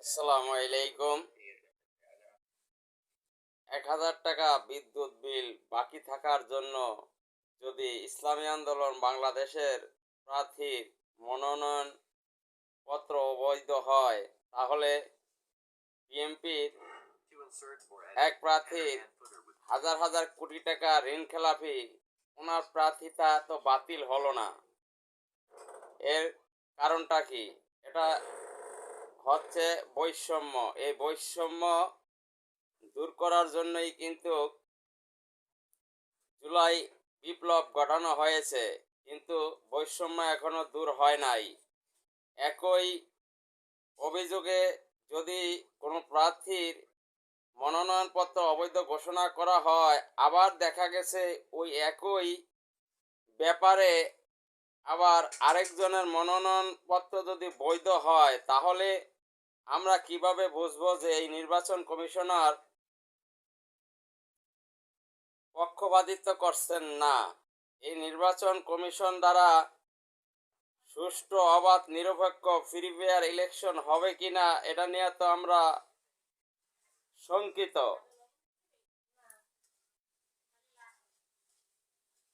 আসসালামু আলাইকুম। ১,০০০ টাকা বিদ্যুৎ বিল বাকি থাকার জন্য যদি ইসলামী আন্দোলন বাংলাদেশের প্রার্থীর মনোনয়নপত্র অবৈধ হয়, তাহলে বিএনপির এক প্রার্থীর হাজার হাজার কোটি টাকা ঋণ খেলাপি ওনার প্রার্থিতা তো বাতিল হলো না। এর কারণটা কি? এটা হচ্ছে বৈষম্য। এই বৈষম্য দূর করার জন্যই কিন্তু জুলাই বিপ্লব ঘটানো হয়েছে, কিন্তু বৈষম্য এখনো দূর হয় নাই। একই অভিযোগে যদি কোনো প্রার্থীর মনোনয়নপত্র অবৈধ ঘোষণা করা হয়, আবার দেখা গেছে ওই একই ব্যাপারে আবার আরেকজনের মনোনয়নপত্র যদি বৈধ হয়, তাহলে আমরা কিভাবে বুঝবো যে এই নির্বাচন কমিশনার পক্ষপাতিত্ব করছেন না? এই নির্বাচন কমিশন দ্বারা সুষ্ঠু, অবাধ, নিরপেক্ষ, ফ্রি ফেয়ার ইলেকশন হবে কিনা এটা নিয়ে তো আমরা শঙ্কিত।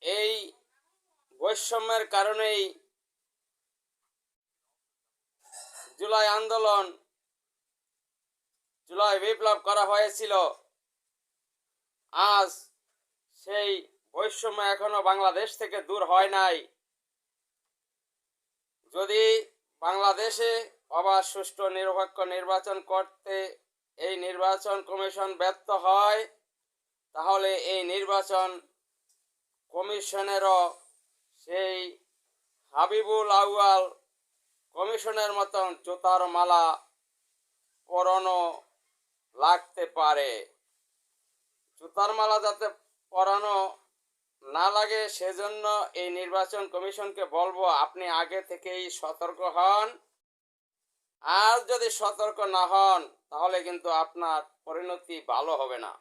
এই বৈষম্যের কারণেই জুলাই আন্দোলন, জুলাই বিপ্লব করা হয়েছিল। আজ সেই বৈষম্য এখনো বাংলাদেশ থেকে দূর হয় নাই। যদি বাংলাদেশে অবাধ, সুষ্ঠু, নিরপেক্ষ নির্বাচন করতে এই নির্বাচন কমিশন ব্যর্থ হয়, তাহলে এই নির্বাচন কমিশনেরও সেই হাবিবুল আউয়াল কমিশনের মতন জুতার মালা পরানো লাগতে পারে। জুতার মালা যাতে পরানো না লাগে, সেজন্য এই নির্বাচন কমিশনকে বলবো, আপনি আগে থেকেই সতর্ক হন। আর যদি সতর্ক না হন, তাহলে কিন্তু আপনার পরিণতি ভালো হবে না।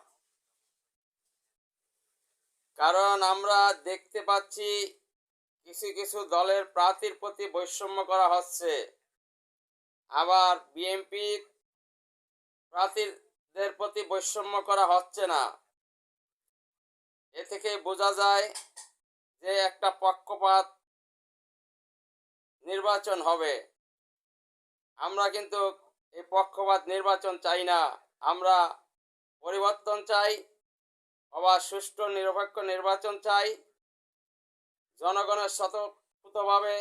কারণ আমরা দেখতে পাচ্ছি কিছু কিছু দলের প্রার্থীর প্রতি বৈষম্য করা হচ্ছে, আবার বিএনপির প্রার্থীদের প্রতি বৈষম্য করা হচ্ছে না। এ থেকে বোঝা যায় যে একটা পক্ষপাত নির্বাচন হবে। আমরা কিন্তু এই পক্ষপাত নির্বাচন চাই না। আমরা পরিবর্তন চাই, অবাধ, সুষ্ঠু, নিরপেক্ষ নির্বাচন চাই। জনগণের স্বতঃস্ফূর্তভাবে